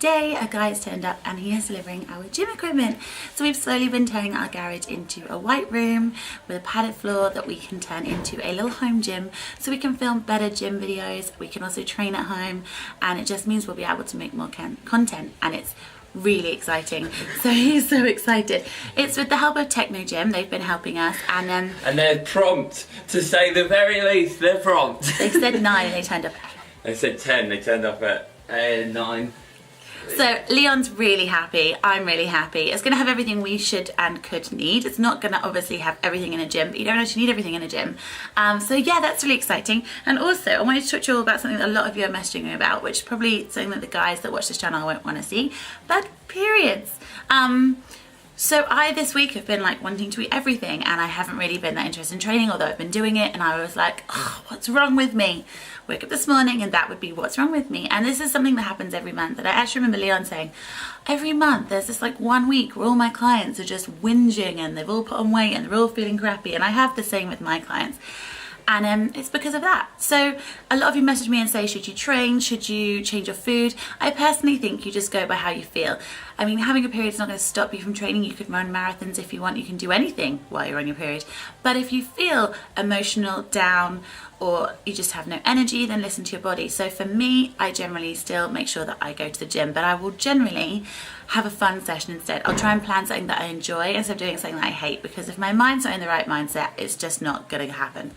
today a guy has turned up and he is delivering our gym equipment. So we've slowly been turning our garage into a white room with a padded floor that we can turn into a little home gym, so we can film better gym videos, we can also train at home, and it just means we'll be able to make more content, and it's really exciting. So he's so excited. It's with the help of Techno Gym. They've been helping us, and they're prompt, to say the very least. They're prompt. They said 9 and they turned up. They said 10. They turned up at 9. So Leon's really happy, I'm really happy. It's going to have everything we should and could need. It's not going to obviously have everything in a gym, but you don't actually need everything in a gym. So yeah, that's really exciting. And also I wanted to talk to you all about something that a lot of you are messaging me about, which is probably something that the guys that watch this channel won't want to see, but periods. So I this week have been like wanting to eat everything, and I haven't really been that interested in training, although I've been doing it, and I was like, oh, what's wrong with me? Wake up this morning and that would be what's wrong with me. And this is something that happens every month. And I actually remember Leon saying, every month there's this like 1 week where all my clients are just whinging and they've all put on weight and they're all feeling crappy. And I have the same with my clients. And it's because of that. So a lot of you message me and say, should you train? Should you change your food? I personally think you just go by how you feel. I mean, having a period is not going to stop you from training. You could run marathons if you want. You can do anything while you're on your period. But if you feel emotional, down, or you just have no energy, then listen to your body. So for me, I generally still make sure that I go to the gym, but I will generally have a fun session instead. I'll try and plan something that I enjoy instead of doing something that I hate, because if my mind's not in the right mindset, it's just not going to happen.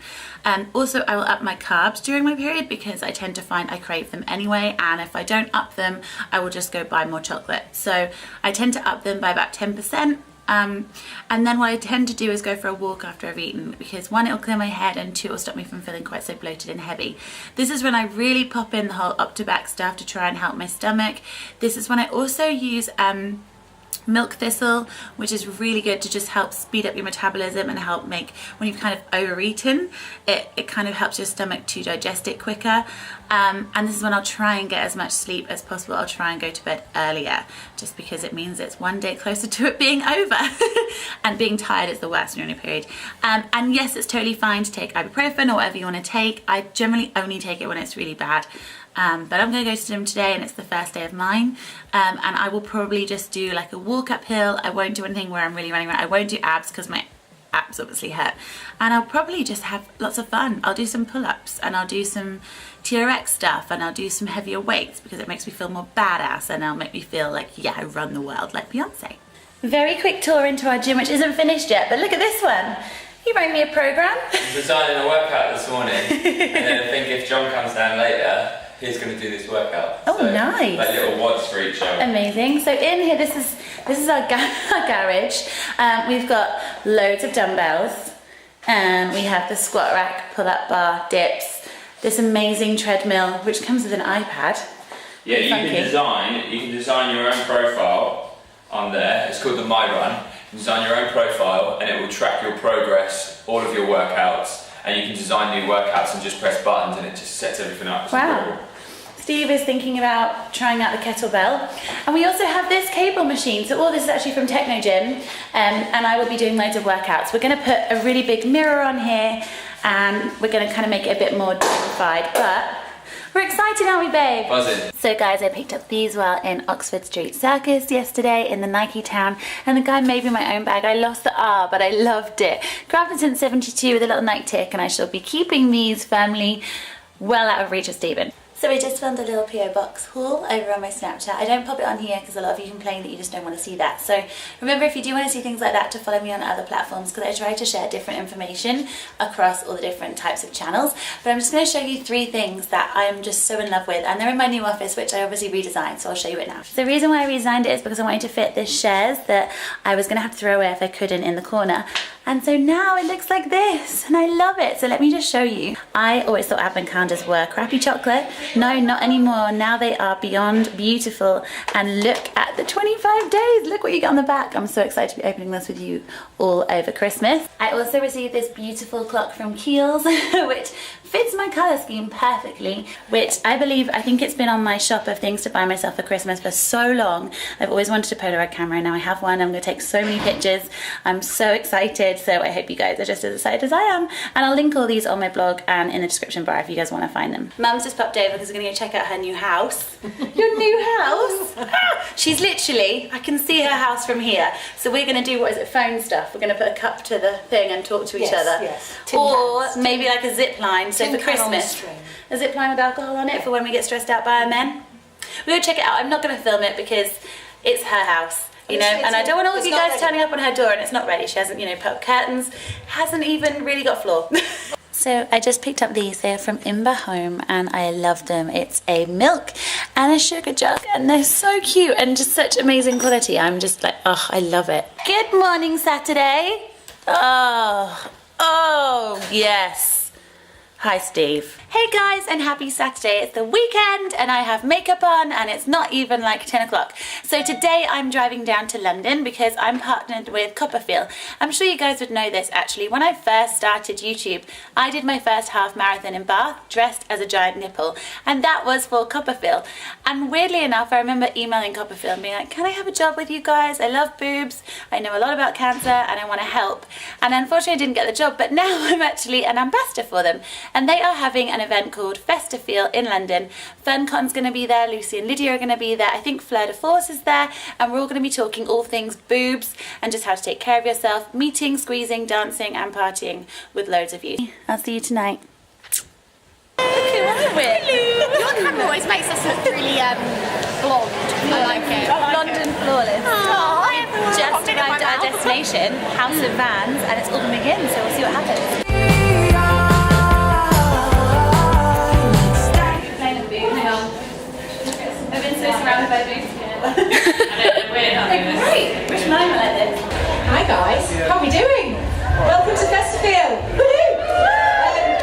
Also, I will up my carbs during my period, because I tend to find I crave them anyway, and if I don't up them, I will just go buy more chocolate. So I tend to up them by about 10%. And then what I tend to do is go for a walk after I've eaten, because 1, it'll clear my head, and 2, it'll stop me from feeling quite so bloated and heavy. This is when I really pop in the whole up to back stuff to try and help my stomach. This is when I also use milk thistle, which is really good to just help speed up your metabolism and help make, when you've kind of overeaten, it kind of helps your stomach to digest it quicker. And this is when I'll try and get as much sleep as possible. I'll try and go to bed earlier, just because it means it's one day closer to it being over. And being tired is the worst when you're on your period. And yes, it's totally fine to take ibuprofen or whatever you want to take. I generally only take it when it's really bad. But I'm going to go to the gym today, and it's the first day of mine, and I will probably just do like a walk uphill. I won't do anything where I'm really running around. I won't do abs because my abs obviously hurt, and I'll probably just have lots of fun. I'll do some pull-ups, and I'll do some TRX stuff, and I'll do some heavier weights because it makes me feel more badass, and it'll make me feel like, yeah, I run the world like Beyonce. Very quick tour into our gym, which isn't finished yet, but look at this one. He wrote me a program. I'm designing a workout this morning, and then I think if John comes down later, he's going to do this workout. Oh, so, nice. Like little wads for each other. Amazing. So in here, this is our garage. We've got loads of dumbbells, and we have the squat rack, pull-up bar, dips, this amazing treadmill, which comes with an iPad. Yeah, you can design your own profile on there. It's called the My Run. You can design your own profile, and it will track your progress, all of your workouts. And you can design new workouts and just press buttons, and it just sets everything up. It's incredible. Steve is thinking about trying out the kettlebell. And we also have this cable machine. So all this is actually from Techno Gym, and I will be doing loads of workouts. We're going to put a really big mirror on here, and we're going to kind of make it a bit more dignified, but we're excited, aren't we, babe? Buzzing. So guys, I picked up these while in Oxford Street Circus yesterday in the Nike Town, and the guy made me my own bag. I lost the R, but I loved it. Crafted since 72 with a little Nike tick, and I shall be keeping these firmly well out of reach of Stephen. So we just filmed a little PO box haul over on my Snapchat. I don't pop it on here because a lot of you complain that you just don't want to see that. So remember, if you do want to see things like that, to follow me on other platforms, because I try to share different information across all the different types of channels. But I'm just going to show you 3 things that I'm just so in love with, and they're in my new office, which I obviously redesigned, so I'll show you it now. So the reason why I redesigned it is because I wanted to fit this chaise that I was going to have to throw away if I couldn't in the corner. And so now it looks like this, and I love it. So let me just show you. I always thought advent calendars were crappy chocolate. No, not anymore. Now they are beyond beautiful. And look at the 25 days. Look what you get on the back. I'm so excited to be opening this with you all over Christmas. I also received this beautiful clock from Kiehl's, which fits my colour scheme perfectly, which I think it's been on my shop of things to buy myself for Christmas for so long. I've always wanted a Polaroid camera, and now I have one. I'm going to take so many pictures. I'm so excited, so I hope you guys are just as excited as I am. And I'll link all these on my blog and in the description bar if you guys want to find them. Mum's just popped over because we're going to go check out her new house. Your new house? She's literally, I can see her house from here. So we're going to do, what is it, phone stuff. We're going to put a cup to the thing and talk to each other. Yes. Or maybe like a zip line, so for Christmas. A zip line with alcohol on it for when we get stressed out by our men. We'll check it out. I'm not going to film it because it's her house. You know, and I don't want all of you guys turning up on her door and it's not ready. She hasn't, you know, put up curtains, hasn't even really got floor. So I just picked up these. They're from Imber Home and I love them. It's a milk and a sugar jug and they're so cute and just such amazing quality. I'm just like, oh, I love it. Good morning, Saturday. Oh, yes. Hi, Steve. Hey guys, and happy Saturday. It's the weekend and I have makeup on and it's not even like 10 o'clock. So today I'm driving down to London because I'm partnered with Copperfield. I'm sure you guys would know this actually. When I first started YouTube, I did my first half marathon in Bath dressed as a giant nipple and that was for Copperfield. And weirdly enough, I remember emailing Copperfield and being like, can I have a job with you guys? I love boobs, I know a lot about cancer and I want to help. And unfortunately I didn't get the job, but now I'm actually an ambassador for them. And they are having an event called Festafeel in London. FernCon's going to be there, Lucy and Lydia are going to be there, I think Fleur de Force is there, and we're all going to be talking all things boobs and just how to take care of yourself, meeting, squeezing, dancing and partying with loads of you. I'll see you tonight. Okay, Your camera always makes us look really blonde. I like it. Blonde and flawless. Oh, Just arrived at our destination, House of Vans, and it's all going to begin, so we'll see what happens. I've been so surrounded by boobs here. They're great. Wish mine were like this. Hi guys, how are we doing? Welcome to Festafeel. Woohoo!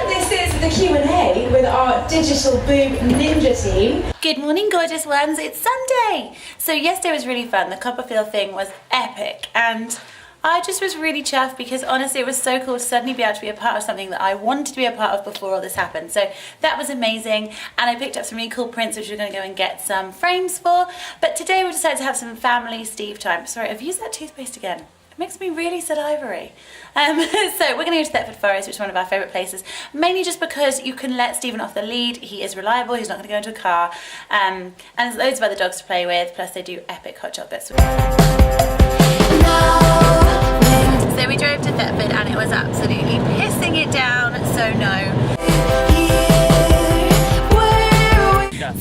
This is the Q&A with our digital boob ninja team. Good morning, gorgeous ones. It's Sunday. So yesterday was really fun. The Copperfield thing was epic and I just was really chuffed because honestly it was so cool to suddenly be able to be a part of something that I wanted to be a part of before all this happened. So that was amazing and I picked up some really cool prints which we're going to go and get some frames for. But today we decided to have some family Steve time. Sorry, I've used that toothpaste again. It makes me really salivery. So we're going to go to Thetford Forest, which is one of our favourite places, mainly just because you can let Stephen off the lead. He is reliable, he's not going to go into a car, and there's loads of other dogs to play with, plus they do epic hot chocolates. So we drove to Thetford and it was absolutely pissing it down, so no.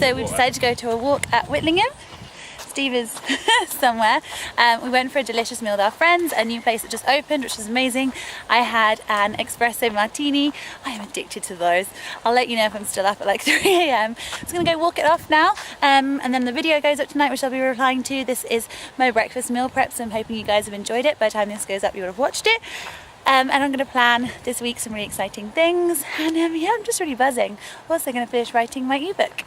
So we decided to go to a walk at Whitlingham. Steve is somewhere. We went for a delicious meal with our friends, a new place that just opened, which was amazing. I had an espresso martini. I am addicted to those. I'll let you know if I'm still up at like 3 AM. So I'm gonna go walk it off now, and then the video goes up tonight, which I'll be replying to. This is my breakfast meal prep, so I'm hoping you guys have enjoyed it. By the time this goes up, you would have watched it. And I'm going to plan this week some really exciting things, and yeah, I'm just really buzzing. Also going to finish writing my ebook.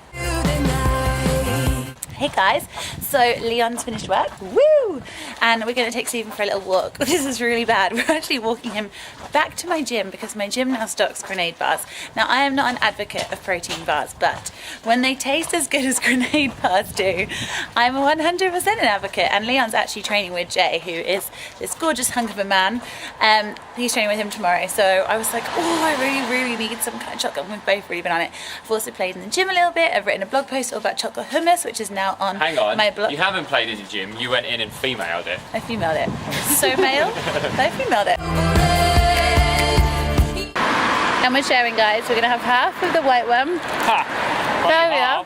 Hey guys, so Leon's finished work, woo! And we're going to take Stephen for a little walk. This is really bad. We're actually walking him back to my gym because my gym now stocks grenade bars. Now I am not an advocate of protein bars, but when they taste as good as grenade bars do, I'm 100% an advocate. And Leon's actually training with Jay, who is this gorgeous hunk of a man. He's training with him tomorrow, so I was like, oh, I really need some kind of chocolate, and we've both really been on it. I've also played in the gym a little bit. I've written a blog post all about chocolate hummus, which is now on my blog. You haven't played in the gym, you went in and female it. I female it. So male, I female it. And we're sharing, guys. We're gonna have half of the white one. There we are.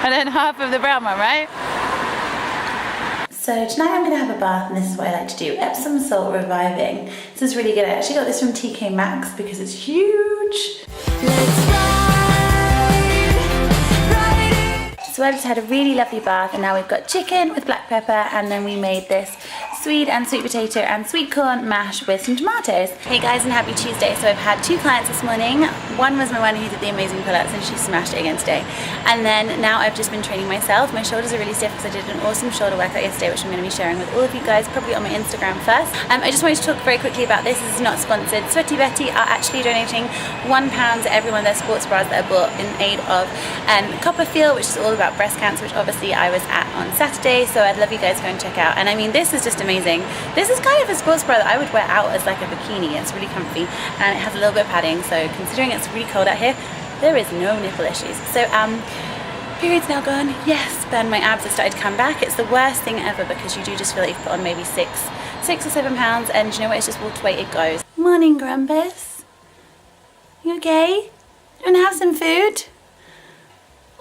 And then half of the brown one, right? So tonight I'm going to have a bath, and this is what I like to do. Epsom salt reviving. This is really good. I actually got this from TK Maxx because it's huge. So I just had a really lovely bath, and now we've got chicken with black pepper, and then we made this swede and sweet potato and sweet corn mash with some tomatoes. Hey guys, and happy Tuesday. So I've had 2 clients this morning. One was my one who did the amazing pull-ups, and she smashed it again today. And then now I've just been training myself. My shoulders are really stiff because I did an awesome shoulder workout yesterday, which I'm going to be sharing with all of you guys, probably on my Instagram first. I just wanted to talk very quickly about this. This is not sponsored. Sweaty Betty are actually donating £1 to every one of their sports bras that are bought in aid of Copperfield, which is all about breast cancer, which obviously I was at on Saturday, so I'd love you guys to go and check out. And I mean, this is just amazing. This is kind of a sports bra that I would wear out as like a bikini. It's really comfy and it has a little bit of padding, so considering it's really cold out here, there is no nipple issues. So period's now gone, yes, but my abs have started to come back. It's the worst thing ever because you do just feel like you've put on maybe 6 or 7 pounds, and you know what, it's just water weight, it goes. Morning, Grumpus. You okay? You wanna have some food?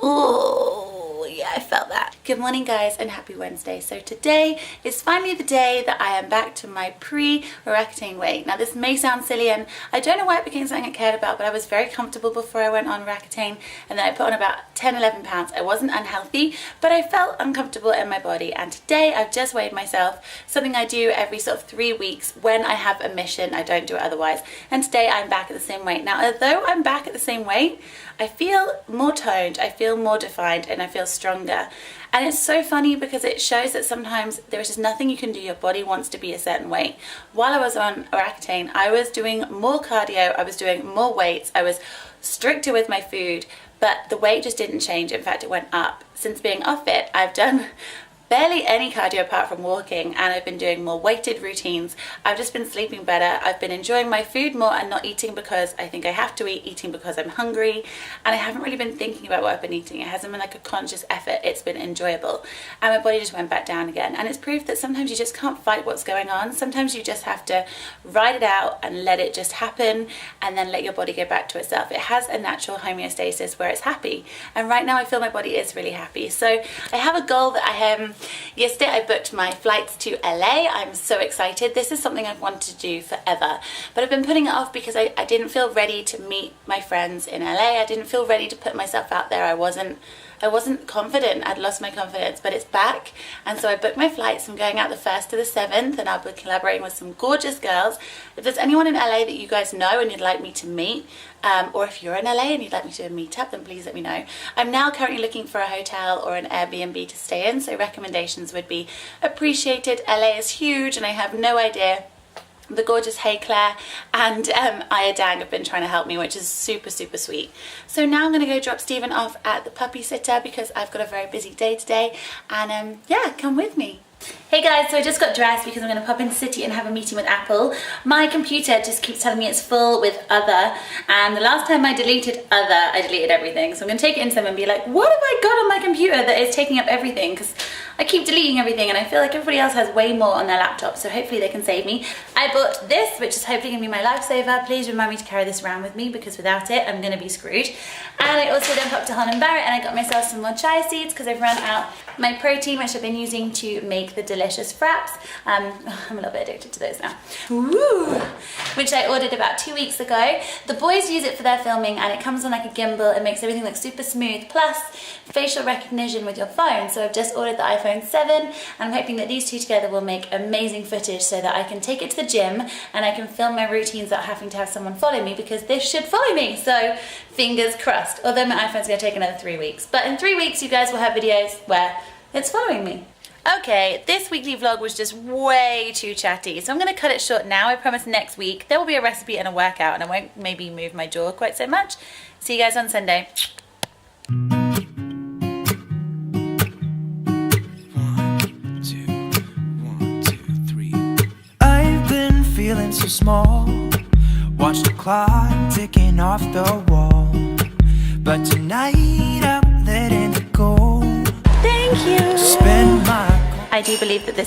Oh, yeah, I felt that. Good morning, guys, and happy Wednesday. So today is finally the day that I am back to my pre-Roaccutane weight. Now, this may sound silly, and I don't know why it became something I cared about, but I was very comfortable before I went on Roaccutane, and then I put on about 10, 11 pounds. I wasn't unhealthy, but I felt uncomfortable in my body, and today I've just weighed myself, something I do every sort of 3 weeks when I have a mission. I don't do it otherwise, and today I'm back at the same weight. Now, although I'm back at the same weight, I feel more toned, I feel more defined, and I feel stronger. And it's so funny because it shows that sometimes there is just nothing you can do. Your body wants to be a certain weight. While I was on Roaccutane, I was doing more cardio, I was doing more weights, I was stricter with my food, but the weight just didn't change. In fact, it went up. Since being off it, I've done barely any cardio apart from walking, and I've been doing more weighted routines. I've just been sleeping better. I've been enjoying my food more and not eating because I think I have to eat, eating because I'm hungry, and I haven't really been thinking about what I've been eating. It hasn't been like a conscious effort. It's been enjoyable, and my body just went back down again. And it's proof that sometimes you just can't fight what's going on. Sometimes you just have to ride it out and let it just happen, and then let your body go back to itself. It has a natural homeostasis where it's happy, and right now I feel my body is really happy. So I have a goal that I have. Yesterday I booked my flights to LA. I'm so excited. This is something I've wanted to do forever, but I've been putting it off because I didn't feel ready to meet my friends in LA. I didn't feel ready to put myself out there. I wasn't confident. I'd lost my confidence, but it's back. And so I booked my flights. I'm going out the 1st to the 7th, and I'll be collaborating with some gorgeous girls. If there's anyone in LA that you guys know and you'd like me to meet, or if you're in LA and you'd like me to meet up, then please let me know. I'm now currently looking for a hotel or an Airbnb to stay in, so recommendations would be appreciated. LA is huge, and I have no idea. The gorgeous Hey Claire and Aya Dang have been trying to help me, which is super, super sweet. So now I'm going to go drop Stephen off at the puppy sitter because I've got a very busy day today, and yeah, come with me. Hey guys, so I just got dressed because I'm going to pop into City and have a meeting with Apple. My computer just keeps telling me it's full with other, and the last time I deleted other, I deleted everything. So I'm going to take it into them and be like, what have I got on my computer that is taking up everything? Because I keep deleting everything, and I feel like everybody else has way more on their laptop, so hopefully they can save me. I bought this, which is hopefully going to be my lifesaver. Please remind me to carry this around with me because without it, I'm going to be screwed. And I also then popped to Holland Barrett and I got myself some more chia seeds because I've run out my protein, which I've been using to make the delicious fraps. I'm a little bit addicted to those now. Woo! Which I ordered about 2 weeks ago. The boys use it for their filming, and it comes on like a gimbal. It makes everything look super smooth, plus facial recognition with your phone. So I've just ordered the iPhone 7, and I'm hoping that these two together will make amazing footage so that I can take it to the gym and I can film my routines without having to have someone follow me, because this should follow me. So fingers crossed. Although my iPhone's going to take another 3 weeks. But in 3 weeks you guys will have videos where it's following me. Okay, this weekly vlog was just way too chatty, so I'm going to cut it short now. I promise next week there will be a recipe and a workout, and I won't maybe move my jaw quite so much. See you guys on Sunday. 1, 2, 3. I've been feeling so small. Watch the clock ticking off the wall, but tonight I'm letting it go. Thank you. Spend my I do believe that this